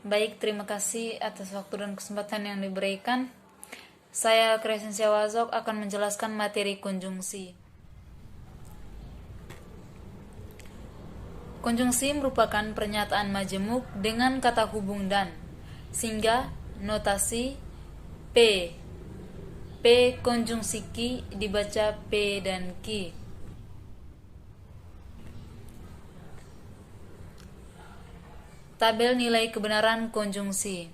Baik, terima kasih atas waktu dan kesempatan yang diberikan. Saya Crescencia Wazok akan menjelaskan materi konjungsi. Konjungsi merupakan pernyataan majemuk dengan kata hubung dan, sehingga notasi P konjungsi ki dibaca P dan ki. Tabel nilai kebenaran konjungsi.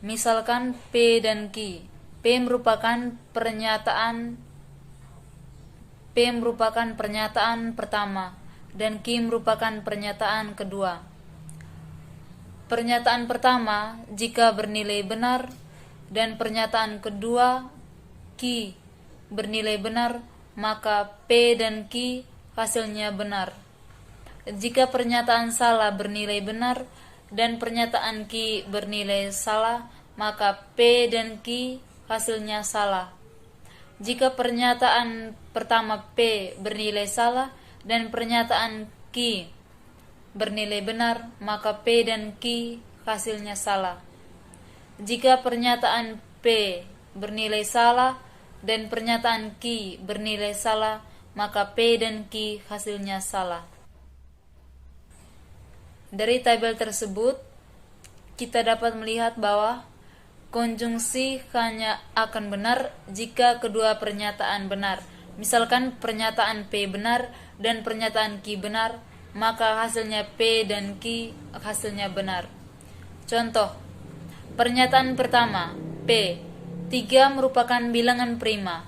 Misalkan P dan ki. P merupakan pernyataan pertama dan ki merupakan pernyataan kedua. Pernyataan pertama jika bernilai benar dan pernyataan kedua ki bernilai benar, maka P dan ki hasilnya benar. Jika pernyataan salah bernilai benar dan pernyataan ki bernilai salah, maka P dan ki hasilnya salah. Jika pernyataan pertama P bernilai salah dan pernyataan ki bernilai benar, maka P dan ki hasilnya salah. Jika pernyataan P bernilai salah dan pernyataan ki bernilai salah, maka P dan ki hasilnya salah. Dari tabel tersebut, kita dapat melihat bahwa konjungsi hanya akan benar jika kedua pernyataan benar. Misalkan pernyataan P benar dan pernyataan Q benar, maka hasilnya P dan Q hasilnya benar. Contoh, pernyataan pertama, P, 3 merupakan bilangan prima.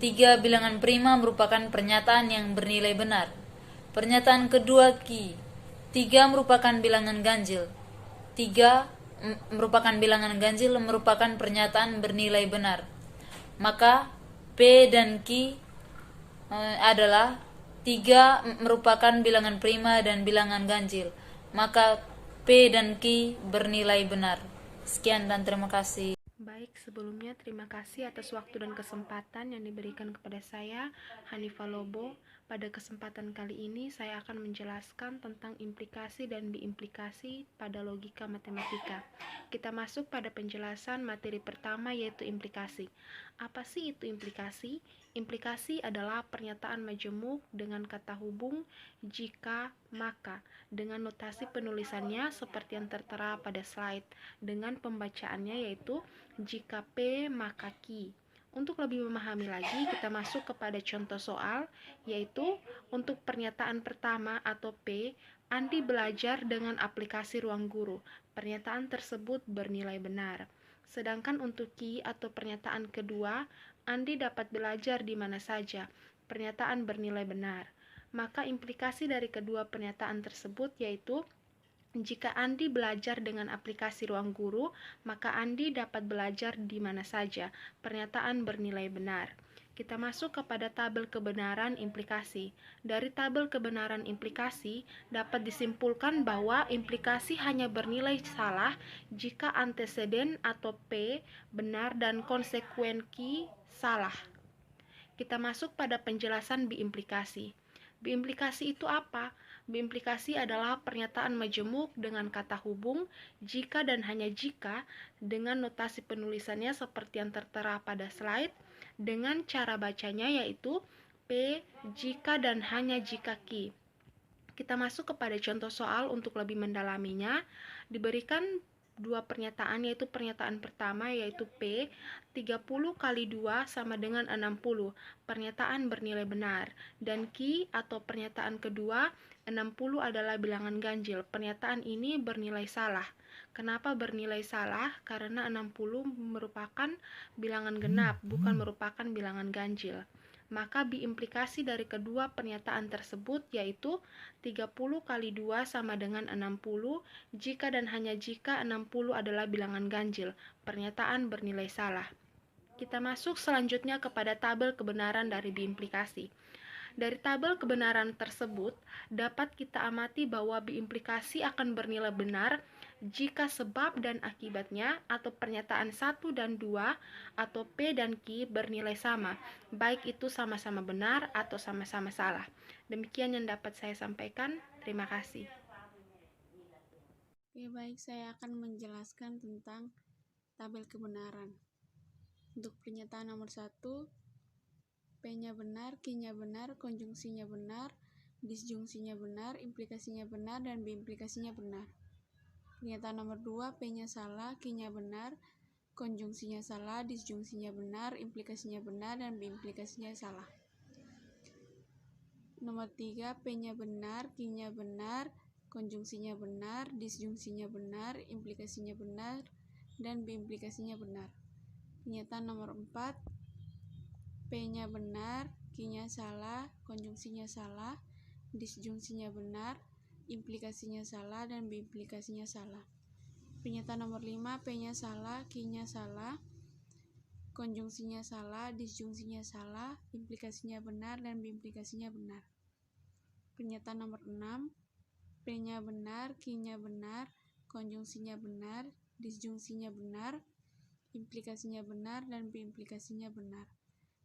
3 bilangan prima merupakan pernyataan yang bernilai benar. Pernyataan kedua, Q, 3 merupakan bilangan ganjil. 3 merupakan bilangan ganjil merupakan pernyataan bernilai benar. Maka P dan Q adalah 3 merupakan bilangan prima dan bilangan ganjil. Maka P dan Q bernilai benar. Sekian dan terima kasih. Baik, sebelumnya terima kasih atas waktu dan kesempatan yang diberikan kepada saya, Hanifah Lobo. Pada kesempatan kali ini saya akan menjelaskan tentang implikasi dan biimplikasi pada logika matematika. Kita masuk pada penjelasan materi pertama, yaitu implikasi. Apa sih itu implikasi? Implikasi adalah pernyataan majemuk dengan kata hubung jika, maka, dengan notasi penulisannya seperti yang tertera pada slide, dengan pembacaannya yaitu jika P maka Q. Untuk lebih memahami lagi, kita masuk kepada contoh soal, yaitu untuk pernyataan pertama atau P, Andi belajar dengan aplikasi Ruang Guru. Pernyataan tersebut bernilai benar. Sedangkan untuk Q atau pernyataan kedua, Andi dapat belajar di mana saja. Pernyataan bernilai benar. Maka implikasi dari kedua pernyataan tersebut yaitu jika Andi belajar dengan aplikasi Ruang Guru, maka Andi dapat belajar di mana saja. Pernyataan bernilai benar. Kita masuk kepada tabel kebenaran implikasi. Dari tabel kebenaran implikasi, dapat disimpulkan bahwa implikasi hanya bernilai salah jika anteseden atau P benar dan konsekuen Q salah. Kita masuk pada penjelasan biimplikasi. Biimplikasi itu apa? Biimplikasi adalah pernyataan majemuk dengan kata hubung jika dan hanya jika dengan notasi penulisannya seperti yang tertera pada slide, dengan cara bacanya yaitu P jika dan hanya jika Q. Kita masuk kepada contoh soal untuk lebih mendalaminya. Diberikan dua pernyataan, yaitu pernyataan pertama yaitu P, 30 kali 2 sama dengan 60. Pernyataan bernilai benar. Dan Q atau pernyataan kedua, 60 adalah bilangan ganjil. Pernyataan ini bernilai salah. Kenapa bernilai salah? Karena 60 merupakan bilangan genap, bukan merupakan bilangan ganjil. Maka biimplikasi dari kedua pernyataan tersebut yaitu 30 kali 2 sama dengan 60 jika dan hanya jika 60 adalah bilangan ganjil. Pernyataan bernilai salah. Kita masuk selanjutnya kepada tabel kebenaran dari biimplikasi. Dari tabel kebenaran tersebut, dapat kita amati bahwa biimplikasi akan bernilai benar jika sebab dan akibatnya atau pernyataan 1 dan 2 atau P dan Q bernilai sama, baik itu sama-sama benar atau sama-sama salah. Demikian yang dapat saya sampaikan. Terima kasih. Oke, baik, saya akan menjelaskan tentang tabel kebenaran. Untuk pernyataan nomor 1, P-nya benar, Q-nya benar, konjungsinya benar, disjungsinya benar, implikasinya benar, dan B-implikasinya benar. Pernyataan nomor 2, P-nya salah, Q-nya benar, konjungsinya salah, disjungsinya benar, implikasinya benar, dan B-implikasinya salah. Nomor 3, P-nya benar, Q-nya benar, konjungsinya benar, disjungsinya benar, implikasinya benar, dan B-implikasinya benar. Pernyataan nomor 4, P-nya benar, Q-nya salah, konjungsinya salah, disjungsinya benar, implikasinya salah, dan B-implikasinya salah. Pernyataan nomor 5, P-nya salah, Q-nya salah, konjungsinya salah, disjungsinya salah, implikasinya benar, dan B-implikasinya benar. Pernyataan nomor 6, P-nya benar, Q-nya benar, konjungsinya benar, disjungsinya benar, implikasinya benar, dan B-implikasinya benar.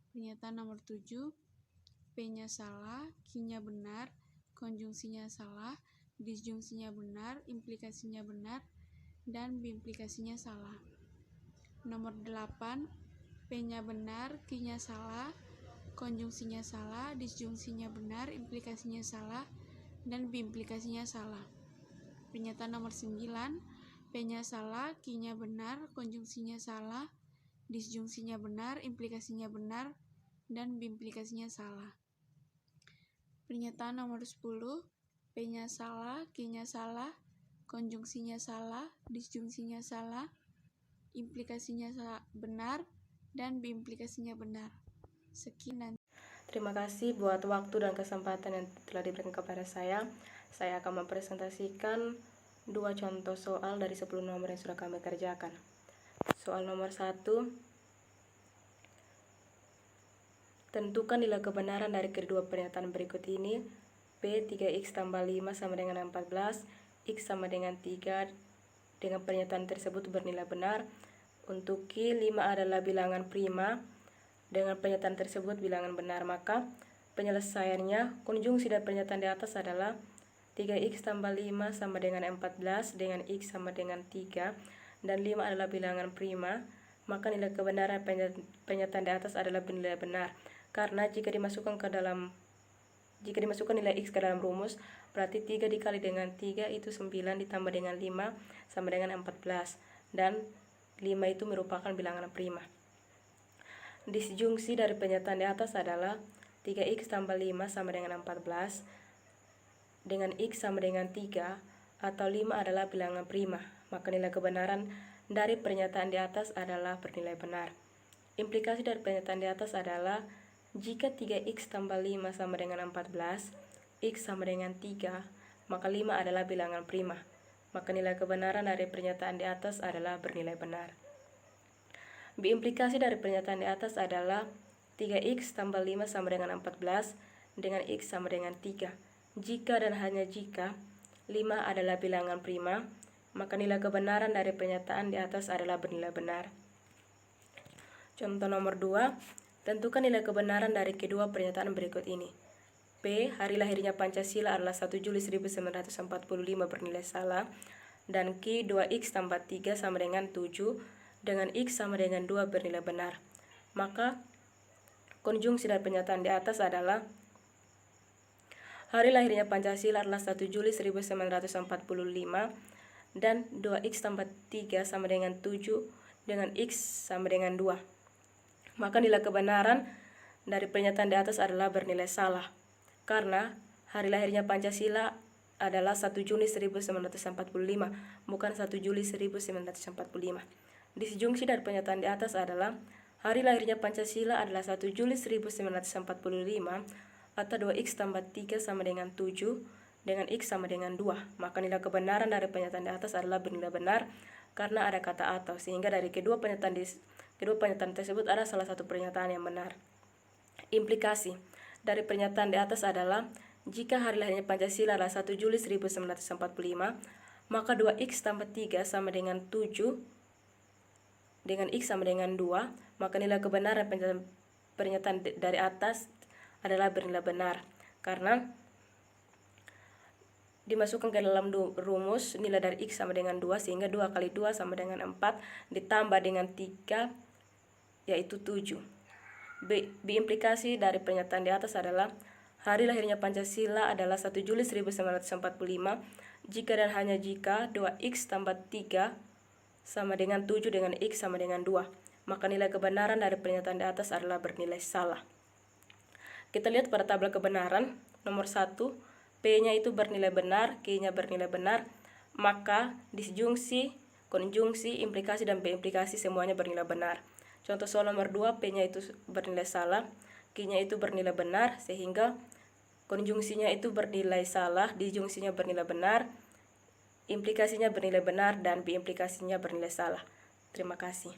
Pernyataan nomor 7, P-nya salah, Q-nya benar, konjungsinya salah, disjungsinya benar, implikasinya benar, dan B-implikasinya salah. Nomor 8, P-nya benar, Q-nya salah, konjungsinya salah, disjungsinya benar, implikasinya salah, dan B-implikasinya salah. Pernyataan nomor 9, P-nya salah, Q-nya benar, konjungsinya salah, disjungsinya benar, implikasinya benar, dan B-implikasinya salah. Pernyataan nomor 10, P-nya salah, Q-nya salah, konjungsinya salah, disjungsinya salah, implikasinya benar, dan B-implikasinya benar. Sekian. Terima kasih buat waktu dan kesempatan yang telah diberikan kepada saya. Saya akan mempresentasikan 2 contoh soal dari 10 nomor yang sudah kami kerjakan. Soal nomor 1, tentukan nilai kebenaran dari kedua pernyataan berikut ini. P 3x tambah 5 sama dengan 14, X sama dengan 3 dengan pernyataan tersebut bernilai benar. Untuk Q, 5 adalah bilangan prima dengan pernyataan tersebut bilangan benar. Maka penyelesaiannya, konjungsi dari pernyataan di atas adalah 3x tambah 5 sama dengan 14 dengan X sama dengan 3 dan 5 adalah bilangan prima. Maka nilai kebenaran pernyataan di atas adalah bernilai benar. Karena jika dimasukkan nilai X ke dalam rumus, berarti 3 dikali dengan 3 itu 9 ditambah dengan 5 sama dengan 14. Dan 5 itu merupakan bilangan prima. Disjungsi dari pernyataan di atas adalah 3x tambah 5 sama dengan 14 dengan X sama dengan 3 atau 5 adalah bilangan prima. Maka nilai kebenaran dari pernyataan di atas adalah bernilai benar. Implikasi dari pernyataan di atas adalah jika 3x tambah 5 sama dengan 14, X sama dengan 3, maka 5 adalah bilangan prima. Maka nilai kebenaran dari pernyataan di atas adalah bernilai benar. Implikasi dari pernyataan di atas adalah 3x tambah 5 sama dengan 14 dengan X sama dengan 3. Jika dan hanya jika 5 adalah bilangan prima, maka nilai kebenaran dari pernyataan di atas adalah bernilai benar. Contoh nomor 2, tentukan nilai kebenaran dari kedua pernyataan berikut ini. P, hari lahirnya Pancasila adalah 1 Juli 1945 bernilai salah, dan Q, 2x tambah 3 sama dengan 7 dengan X sama dengan 2 bernilai benar. Maka konjungsi dari pernyataan di atas adalah hari lahirnya Pancasila adalah 1 Juli 1945 dan 2x tambah 3 sama dengan 7 dengan X sama dengan 2. Maka nilai kebenaran dari pernyataan di atas adalah bernilai salah. Karena hari lahirnya Pancasila adalah 1 Juni 1945, bukan 1 Juli 1945. Disjungsi dari pernyataan di atas adalah hari lahirnya Pancasila adalah 1 Juli 1945 atau 2x tambah 3 sama dengan 7 dengan X sama dengan 2. Maka nilai kebenaran dari pernyataan di atas adalah bernilai benar karena ada kata atau, sehingga dari kedua pernyataan tersebut ada salah satu pernyataan yang benar. Implikasi dari pernyataan di atas adalah jika hari lahirnya Pancasila adalah 1 Juli 1945, maka 2x tambah 3 sama dengan 7 dengan X sama dengan 2, maka nilai kebenaran pernyataan dari atas adalah bernilai benar. Karena dimasukkan ke dalam rumus nilai dari X sama dengan 2, sehingga 2 kali 2 sama dengan 4, ditambah dengan 3 yaitu 7. Implikasi dari pernyataan di atas adalah hari lahirnya Pancasila adalah 1 Juli 1945 jika dan hanya jika 2X tambah 3 sama dengan 7 dengan X sama dengan 2. Maka nilai kebenaran dari pernyataan di atas adalah bernilai salah. Kita lihat pada tabel kebenaran nomor 1, P-nya itu bernilai benar, Q-nya bernilai benar, maka disjungsi, konjungsi, implikasi, dan B-implikasi semuanya bernilai benar. Contoh soal nomor 2, P-nya itu bernilai salah, Q-nya itu bernilai benar, sehingga konjungsinya itu bernilai salah, disjungsinya bernilai benar, implikasinya bernilai benar, dan B-implikasinya bernilai salah. Terima kasih.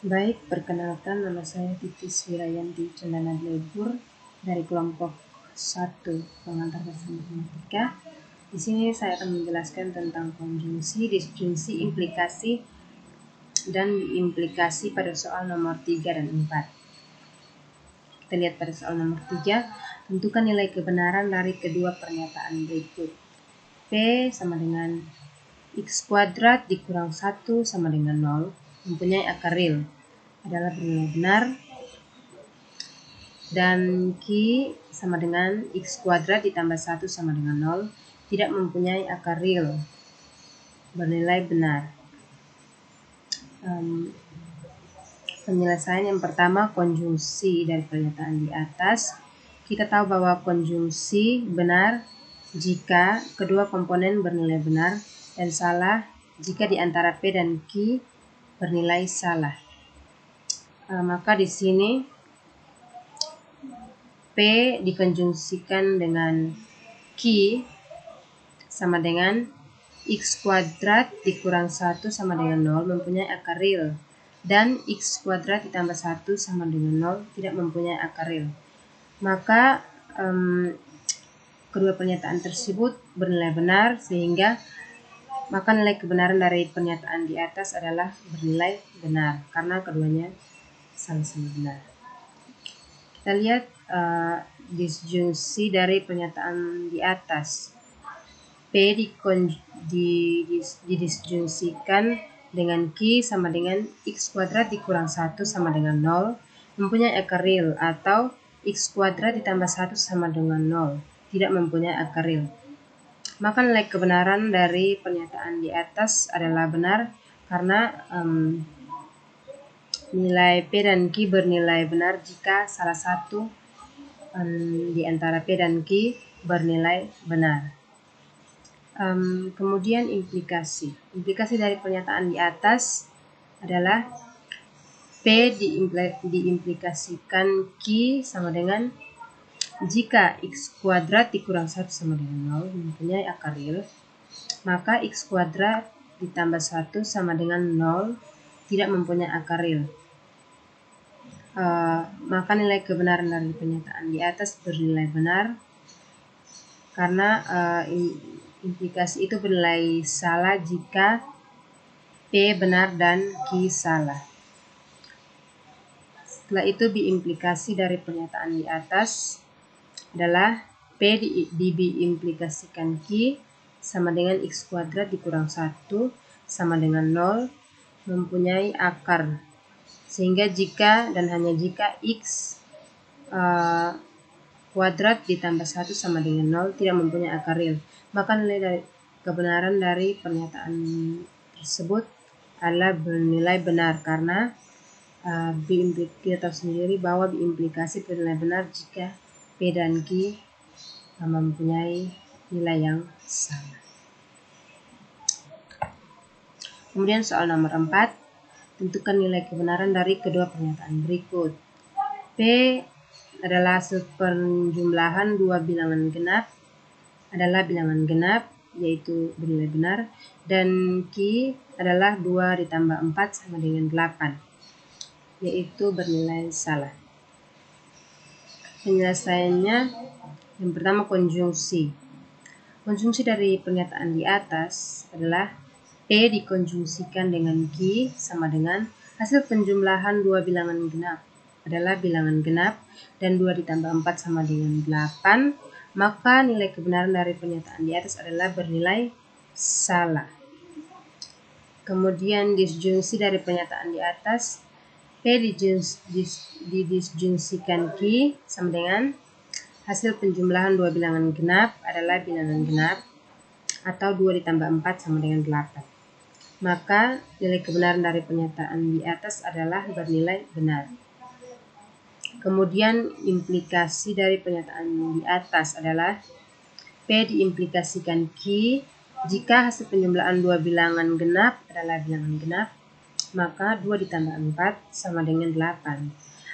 Baik, perkenalkan, nama saya Titis Wirayanti Cendana Lebur dari kelompok 1 pengantar bahasa matematika. Di sini saya akan menjelaskan tentang konjungsi, disjungsi, implikasi, dan implikasi pada soal nomor 3 dan 4. Kita lihat pada soal nomor 3, tentukan nilai kebenaran dari kedua pernyataan berikut. P sama dengan X kuadrat dikurang 1 sama dengan 0 mempunyai akar real adalah bernilai benar, dan Q sama dengan X kuadrat ditambah 1 sama dengan 0 tidak mempunyai akar real bernilai benar. Penyelesaian yang pertama, konjungsi dari pernyataan di atas. Kita tahu bahwa konjungsi benar jika kedua komponen bernilai benar dan salah jika di antara P dan Q bernilai salah. Maka di sini P dikonjungsikan dengan Q sama dengan X kuadrat dikurang 1 sama dengan 0 mempunyai akar real, dan X kuadrat ditambah 1 sama dengan 0 tidak mempunyai akar real. Maka kedua pernyataan tersebut bernilai benar, sehingga maka nilai kebenaran dari pernyataan di atas adalah bernilai benar karena keduanya sama-sama benar. Kita lihat disjungsi dari pernyataan di atas. P didisjungsikan dengan Q sama dengan X kuadrat dikurang 1 sama dengan 0 mempunyai akar real, atau X kuadrat ditambah 1 sama dengan 0 tidak mempunyai akar real. Maka nilai kebenaran dari pernyataan di atas adalah benar karena nilai P dan Q bernilai benar jika salah satu di antara P dan Q bernilai benar. Kemudian implikasi. Implikasi dari pernyataan di atas adalah P diimplikasikan Q sama dengan jika X kuadrat dikurang 1 sama dengan 0 mempunyai akar real, maka X kuadrat ditambah 1 sama dengan 0 tidak mempunyai akar real. Maka nilai kebenaran dari pernyataan di atas bernilai benar karena implikasi itu bernilai salah jika P benar dan Q salah. Setelah itu diimplikasi dari pernyataan di atas adalah P diimplikasikan Q sama dengan X kuadrat dikurang 1 sama dengan 0 mempunyai akar, sehingga jika dan hanya jika X kuadrat ditambah 1 sama dengan 0 tidak mempunyai akar real, maka nilai dari kebenaran dari pernyataan tersebut adalah bernilai benar karena kita tahu sendiri bahwa diimplikasi bernilai benar jika P dan Q mempunyai nilai yang sama. Kemudian soal nomor 4, tentukan nilai kebenaran dari kedua pernyataan berikut. P adalah hasil penjumlahan dua bilangan genap adalah bilangan genap, yaitu bernilai benar, dan Q adalah 2 ditambah 4 sama dengan 8, yaitu bernilai salah. Penyelesaiannya yang pertama, konjungsi. Konjungsi dari pernyataan di atas adalah P dikonjungsikan dengan Q sama dengan hasil penjumlahan dua bilangan genap adalah bilangan genap dan 2 ditambah 4 sama dengan 8, maka nilai kebenaran dari pernyataan di atas adalah bernilai salah. Kemudian disjungsi dari pernyataan di atas, P didisjungsikan Q sama dengan hasil penjumlahan dua bilangan genap adalah bilangan genap atau 2 ditambah 4 sama dengan 8. Maka nilai kebenaran dari pernyataan di atas adalah bernilai benar. Kemudian implikasi dari pernyataan di atas adalah P diimplikasikan Q jika hasil penjumlahan dua bilangan genap adalah bilangan genap, maka 2 ditambah 4 sama dengan 8.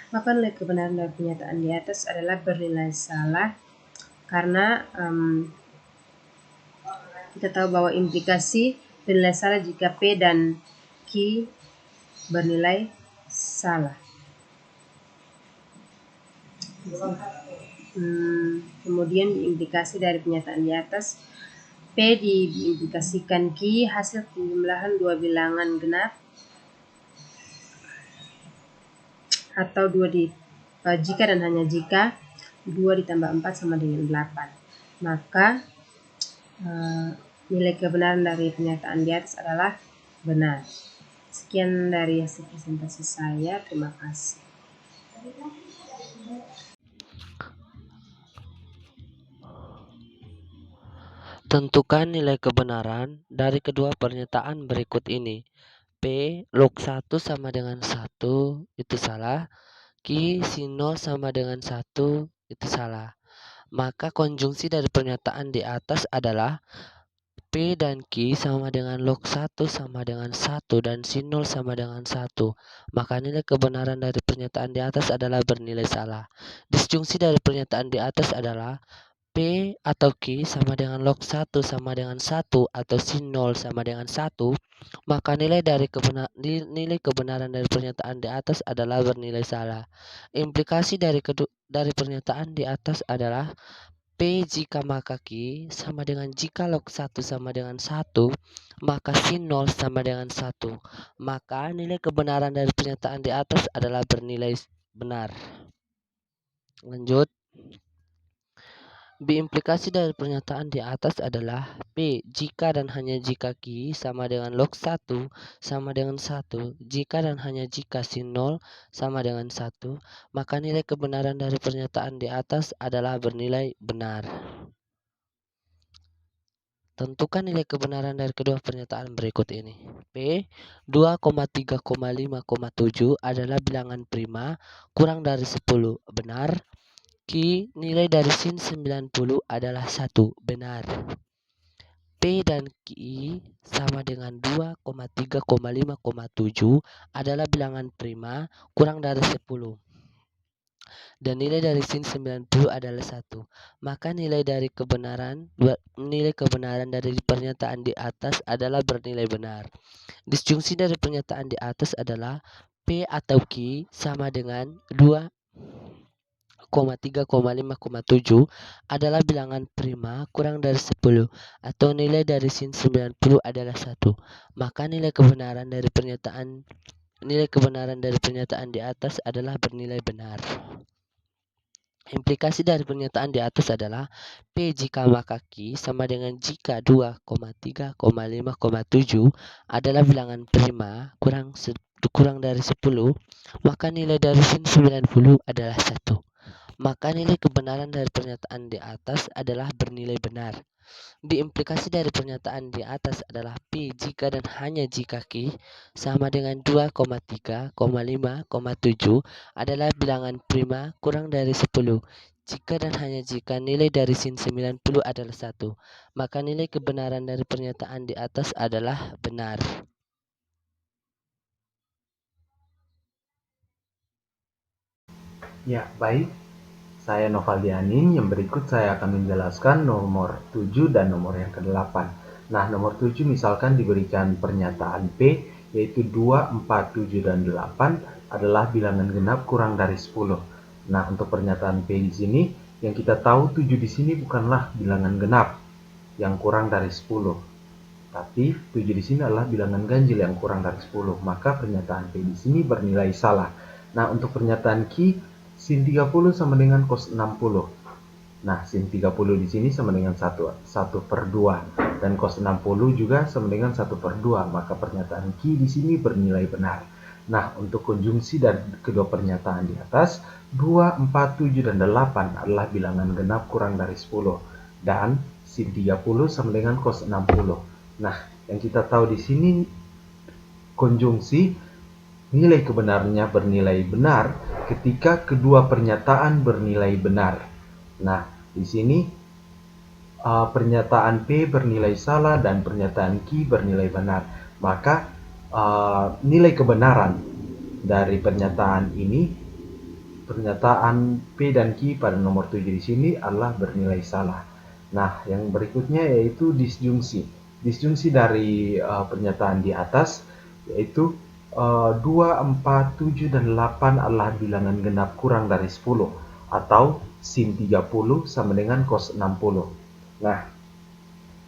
Maka nilai kebenaran dari pernyataan di atas adalah bernilai salah karena kita tahu bahwa implikasi bernilai salah jika P dan Q bernilai salah. Kemudian diimplikasi dari pernyataan di atas, P diimplikasikan Q hasil penjumlahan dua bilangan genap atau jika dan hanya jika 2 ditambah 4 sama dengan 8. Maka nilai kebenaran dari pernyataan di atas adalah benar. Sekian dari hasil presentasi saya. Terima kasih. Tentukan nilai kebenaran dari kedua pernyataan berikut ini. P log 1 sama dengan 1 itu salah. Q sin 0 sama dengan 1 itu salah. Maka konjungsi dari pernyataan di atas adalah P dan Q sama dengan log 1 sama dengan 1 dan sin 0 sama dengan 1. Maka nilai kebenaran dari pernyataan di atas adalah bernilai salah. Disjungsi dari pernyataan di atas adalah P atau Q sama dengan log 1 sama dengan 1 atau sin 0 sama dengan 1, maka nilai kebenaran dari pernyataan di atas adalah bernilai salah. Implikasi dari pernyataan di atas adalah P jika maka Q sama dengan jika log 1 sama dengan 1, maka sin 0 sama dengan 1. Maka nilai kebenaran dari pernyataan di atas adalah bernilai benar. Lanjut. Implikasi dari pernyataan di atas adalah P jika dan hanya jika Q sama dengan log 1 sama dengan 1, jika dan hanya jika sin 0 sama dengan 1, maka nilai kebenaran dari pernyataan di atas adalah bernilai benar. Tentukan nilai kebenaran dari kedua pernyataan berikut ini. P 2,3,5,7 adalah bilangan prima kurang dari 10 benar. Q nilai dari sin 90 adalah 1 benar. P dan Q sama dengan 2,3,5,7 adalah bilangan prima kurang dari 10. Dan nilai dari sin 90 adalah 1. Maka nilai kebenaran dari pernyataan di atas adalah bernilai benar. Disjungsi dari pernyataan di atas adalah P atau Q sama dengan 2,3,5,7 adalah bilangan prima kurang dari 10 atau nilai dari sin 90 adalah 1. Maka nilai kebenaran dari pernyataan di atas adalah bernilai benar. Implikasi dari pernyataan di atas adalah P jika maka Q sama dengan jika 2,3,5,7 adalah bilangan prima kurang dari 10, maka nilai dari sin 90 adalah 1. Maka nilai kebenaran dari pernyataan di atas adalah bernilai benar. Implikasi dari pernyataan di atas adalah P jika dan hanya jika Q sama dengan 2,3,5,7 adalah bilangan prima kurang dari 10. Jika dan hanya jika nilai dari sin 90 adalah 1, maka nilai kebenaran dari pernyataan di atas adalah benar. Ya, baik. Saya Novaldianin, yang berikut saya akan menjelaskan nomor 7 dan nomor yang ke-8. Nah, nomor 7 misalkan diberikan pernyataan P, yaitu 2, 4, 7, dan 8 adalah bilangan genap kurang dari 10. Nah, untuk pernyataan P di sini, yang kita tahu 7 di sini bukanlah bilangan genap yang kurang dari 10. Tapi 7 di sini adalah bilangan ganjil yang kurang dari 10. Maka pernyataan P di sini bernilai salah. Nah, untuk pernyataan Ki, sin 30 sama dengan cos 60. Nah, sin 30 di sini sama dengan 1/2 dan cos 60 juga sama dengan 1/2, maka pernyataan Ki di sini bernilai benar. Nah, untuk konjungsi dari kedua pernyataan di atas, 2, 4, 7, dan 8 adalah bilangan genap kurang dari 10 dan sin 30 sama dengan cos 60. Nah, yang kita tahu di sini konjungsi nilai kebenarannya bernilai benar ketika kedua pernyataan bernilai benar. Nah, di sini pernyataan P bernilai salah dan pernyataan Q bernilai benar. Maka nilai kebenaran dari pernyataan ini, pernyataan P dan Q pada nomor 7 di sini adalah bernilai salah. Nah, yang berikutnya yaitu disjungsi. Disjungsi dari pernyataan di atas yaitu 2, 4, 7, dan 8 adalah bilangan genap kurang dari 10 atau sin 30 sama dengan cos 60. Nah,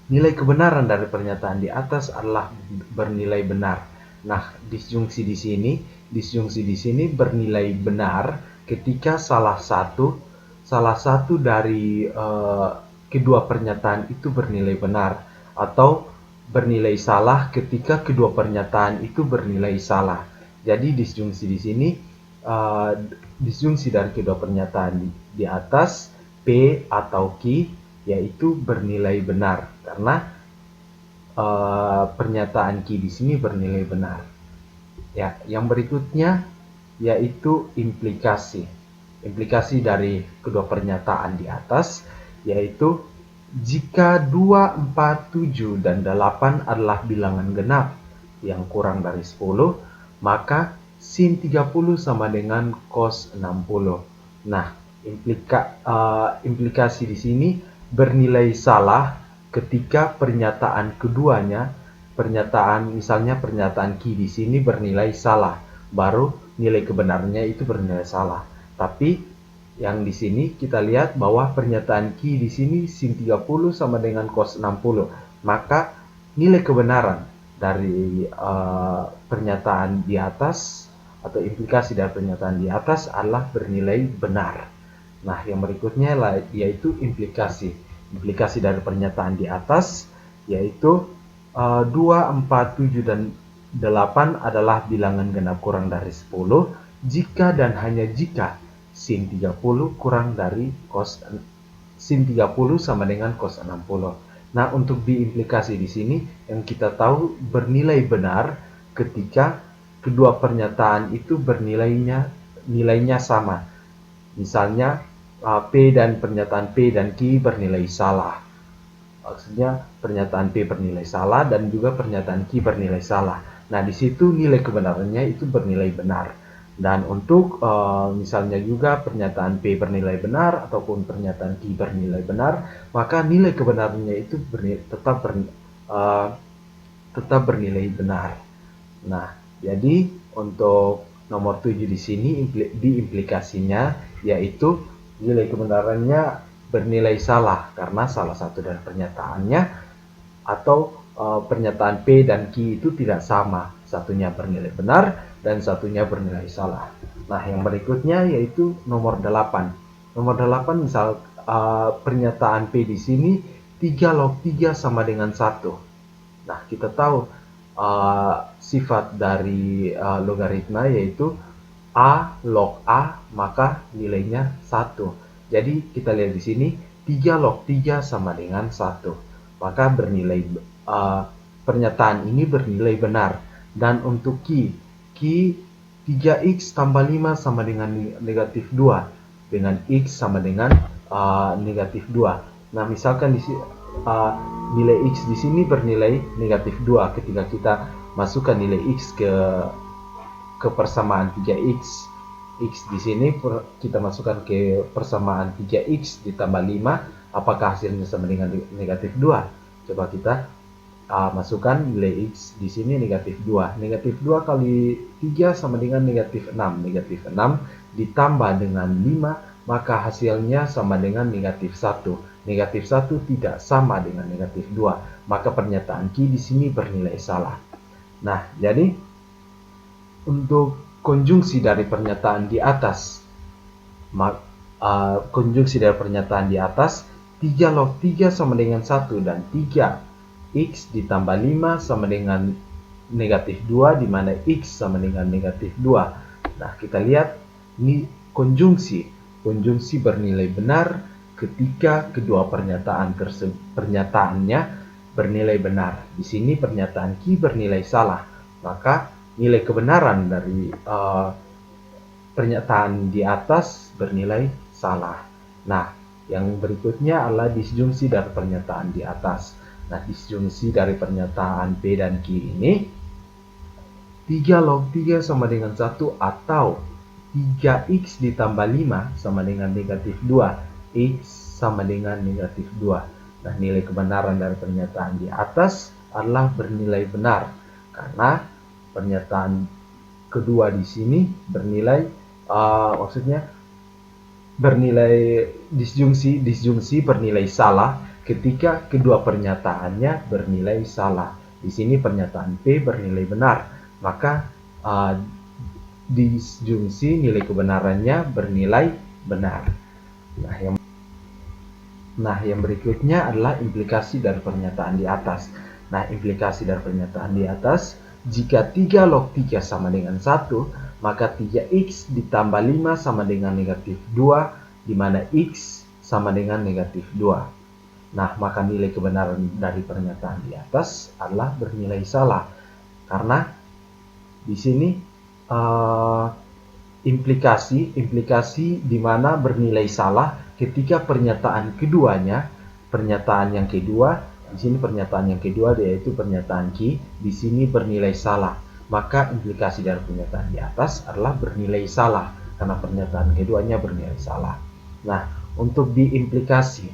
nilai kebenaran dari pernyataan di atas adalah bernilai benar. Nah, disjungsi di sini bernilai benar ketika salah satu dari kedua pernyataan itu bernilai benar, atau bernilai salah ketika kedua pernyataan itu bernilai salah. Jadi disjungsi di sini, disjungsi dari kedua pernyataan di atas, P atau Q, yaitu bernilai benar karena pernyataan Q di sini bernilai benar. Ya, yang berikutnya yaitu implikasi. Implikasi dari kedua pernyataan di atas yaitu jika 2, 4, 7, dan 8 adalah bilangan genap yang kurang dari 10, maka sin 30 sama dengan cos 60. Nah, implikasi di sini bernilai salah ketika pernyataan keduanya, misalnya pernyataan Q di sini bernilai salah, baru nilai kebenarannya itu bernilai salah. Tapi yang di sini kita lihat bahwa pernyataan Q di sini sin 30 sama dengan cos 60, maka nilai kebenaran dari pernyataan di atas atau implikasi dari pernyataan di atas adalah bernilai benar. Nah, yang berikutnya yaitu implikasi. Implikasi dari pernyataan di atas yaitu 2, 4, 7, dan 8 adalah bilangan genap kurang dari 10 jika dan hanya jika sin 30 kurang dari sin 30 sama dengan cos 60. Nah, untuk diimplikasi di sini yang kita tahu bernilai benar ketika kedua pernyataan itu nilainya sama. Misalnya pernyataan P dan Q bernilai salah. Maksudnya pernyataan P bernilai salah dan juga pernyataan Q bernilai salah. Nah, di situ nilai kebenarannya itu bernilai benar. Dan untuk misalnya juga pernyataan P bernilai benar ataupun pernyataan Q bernilai benar, maka nilai kebenarannya itu tetap bernilai benar. Nah, jadi untuk nomor 7 di sini diimplikasinya yaitu nilai kebenarannya bernilai salah karena salah satu dari pernyataannya atau pernyataan P dan Q itu tidak sama. Satunya bernilai benar dan satunya bernilai salah. Nah, yang berikutnya yaitu nomor 8. Nomor 8 misal pernyataan P di sini 3 log 3 sama dengan 1. Nah, kita tahu sifat dari logaritma yaitu A log A maka nilainya 1. Jadi kita lihat di sini 3 log 3 sama dengan 1. Maka pernyataan ini bernilai benar. Dan untuk Q 3x tambah 5 sama dengan negatif 2 dengan x sama dengan negatif 2. Nah, misalkan di sini nilai x di sini bernilai negatif 2 ketika kita masukkan nilai x ke persamaan 3x. X di sini kita masukkan ke persamaan 3x ditambah 5, apakah hasilnya sama dengan negatif 2? Coba kita masukkan nilai x di sini negatif 2. Negatif 2 kali 3 sama dengan negatif 6. Negatif 6 ditambah dengan 5, maka hasilnya sama dengan negatif 1. Negatif 1 tidak sama dengan negatif 2. Maka pernyataan Q di sini bernilai salah. Nah, jadi untuk konjungsi dari pernyataan di atas. Konjungsi dari pernyataan di atas, 3 log 3 sama dengan 1 dan 3x ditambah 5 sama dengan negatif 2, di mana x sama dengan negatif 2. Nah, kita lihat ini konjungsi. Konjungsi bernilai benar ketika kedua pernyataannya bernilai benar. Di sini pernyataan Q bernilai salah, maka nilai kebenaran dari pernyataan di atas bernilai salah. Nah, yang berikutnya adalah disjungsi dari pernyataan di atas. Nah, disjungsi dari pernyataan P dan Q ini, 3 log 3 sama dengan 1 atau 3x ditambah 5 sama dengan negatif 2, x sama dengan negatif 2. Nah, nilai kebenaran dari pernyataan di atas adalah bernilai benar, karena pernyataan kedua di sini bernilai disjungsi bernilai salah ketika kedua pernyataannya bernilai salah. Di sini pernyataan P bernilai benar, maka disjungsi nilai kebenarannya bernilai benar. Nah, yang berikutnya adalah implikasi dari pernyataan di atas. Nah, implikasi dari pernyataan di atas, jika 3 log 3 sama dengan 1, maka 3x ditambah 5 sama dengan negatif 2, di mana x sama dengan negatif 2. Nah, maka nilai kebenaran dari pernyataan di atas adalah bernilai salah, karena di sini implikasi di mana bernilai salah ketika pernyataan yang kedua, di sini pernyataan yang kedua yaitu pernyataan Q, di sini bernilai salah. Maka implikasi dari pernyataan di atas adalah bernilai salah, karena pernyataan keduanya bernilai salah. Nah, untuk diimplikasi,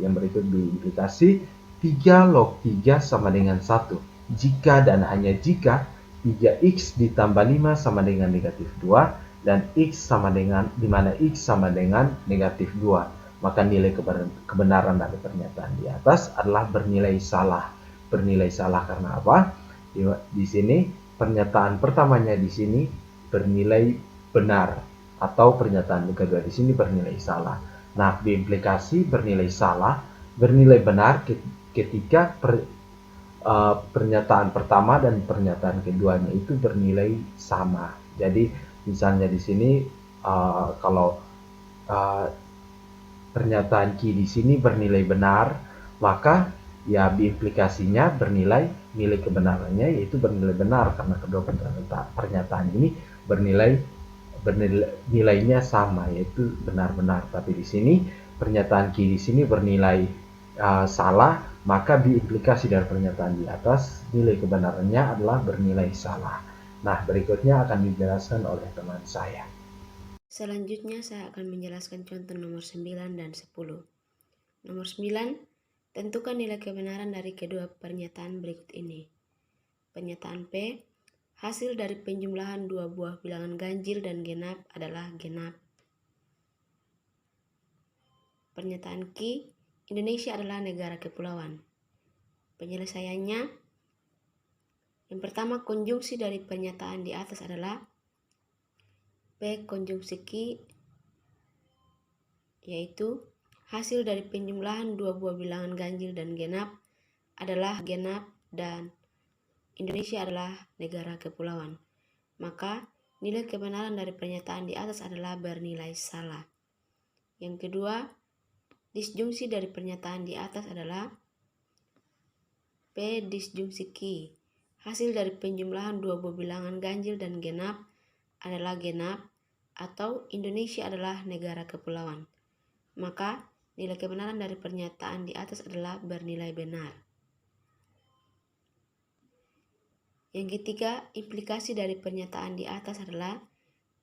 yang berikut diimplikasi, 3 log 3 sama dengan 1. Jika dan hanya jika 3x ditambah 5 sama dengan negatif 2, dan x sama dengan, di mana x sama dengan negatif 2. Maka nilai kebenaran dari pernyataan di atas adalah bernilai salah. Bernilai salah karena apa? Di sini pernyataan pertamanya di sini bernilai benar, atau pernyataan kedua di sini bernilai salah. Nah, diimplikasi bernilai salah, bernilai benar ketika pernyataan pertama dan pernyataan keduanya itu bernilai sama. Jadi, misalnya di sini kalau pernyataan Q di sini bernilai benar, maka ya implikasinya nilai kebenarannya yaitu bernilai benar, karena kedua pernyataan ini nilainya sama, yaitu benar-benar. Tapi di sini pernyataan Q di sini bernilai salah, maka diimplikasi dari pernyataan di atas nilai kebenarannya adalah bernilai salah. Nah, berikutnya akan dijelaskan oleh teman saya. Selanjutnya saya akan menjelaskan contoh nomor 9 dan 10. Nomor 9, tentukan nilai kebenaran dari kedua pernyataan berikut ini. Pernyataan P, hasil dari penjumlahan dua buah bilangan ganjil dan genap adalah genap. Pernyataan Q, Indonesia adalah negara kepulauan. Penyelesaiannya, yang pertama, konjungsi dari pernyataan di atas adalah P konjungsi Q, yaitu hasil dari penjumlahan dua buah bilangan ganjil dan genap adalah genap, dan Indonesia adalah negara kepulauan. Maka nilai kebenaran dari pernyataan di atas adalah bernilai salah. Yang kedua, disjungsi dari pernyataan di atas adalah P disjungsi Q, hasil dari penjumlahan dua buah bilangan ganjil dan genap adalah genap, atau Indonesia adalah negara kepulauan. Maka nilai kebenaran dari pernyataan di atas adalah bernilai benar. Yang ketiga, implikasi dari pernyataan di atas adalah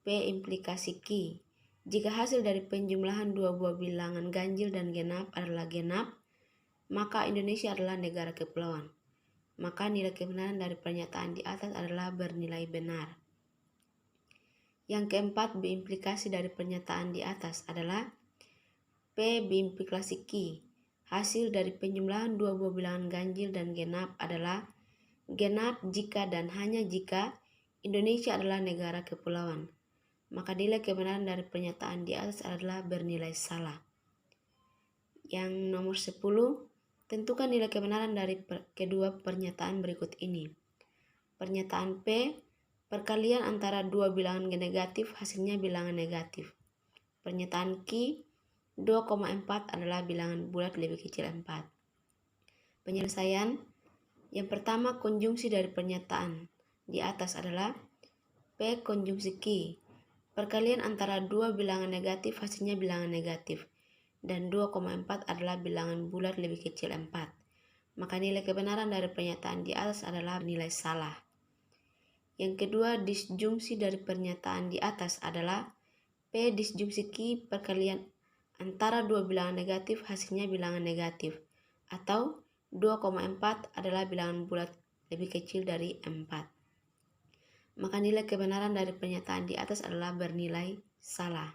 P implikasi Q. Jika hasil dari penjumlahan dua buah bilangan ganjil dan genap adalah genap, maka Indonesia adalah negara kepulauan. Maka nilai kebenaran dari pernyataan di atas adalah bernilai benar. Yang keempat, B implikasi dari pernyataan di atas adalah P biimplikasi Q. Hasil dari penjumlahan dua buah bilangan ganjil dan genap adalah genap jika dan hanya jika Indonesia adalah negara kepulauan. Maka nilai kebenaran dari pernyataan di atas adalah bernilai salah. Yang nomor 10, tentukan nilai kebenaran dari kedua pernyataan berikut ini. Pernyataan P, perkalian antara dua bilangan negatif hasilnya bilangan negatif. Pernyataan Q, 2,4 adalah bilangan bulat lebih kecil 4. Penyelesaian. Yang pertama, konjungsi dari pernyataan di atas adalah P konjungsi Q. Perkalian antara dua bilangan negatif hasilnya bilangan negatif. Dan 2,4 adalah bilangan bulat lebih kecil 4. Maka nilai kebenaran dari pernyataan di atas adalah nilai salah. Yang kedua, disjungsi dari pernyataan di atas adalah P disjungsi Q perkalian antara dua bilangan negatif hasilnya bilangan negatif. Atau 2,4 adalah bilangan bulat lebih kecil dari 4. Maka nilai kebenaran dari pernyataan di atas adalah bernilai salah.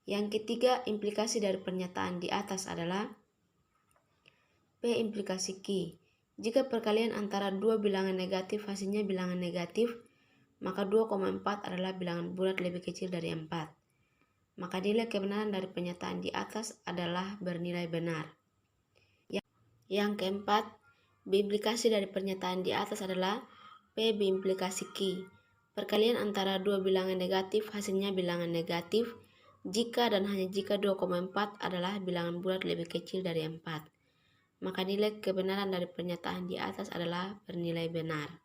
Yang ketiga, implikasi dari pernyataan di atas adalah P implikasi Q. Jika perkalian antara dua bilangan negatif hasilnya bilangan negatif, maka 2,4 adalah bilangan bulat lebih kecil dari 4. Maka nilai kebenaran dari pernyataan di atas adalah bernilai benar. Yang keempat, B implikasi dari pernyataan di atas adalah P B implikasi Q. Perkalian antara dua bilangan negatif hasilnya bilangan negatif jika dan hanya jika 2,4 adalah bilangan bulat lebih kecil dari 4. Maka nilai kebenaran dari pernyataan di atas adalah bernilai benar.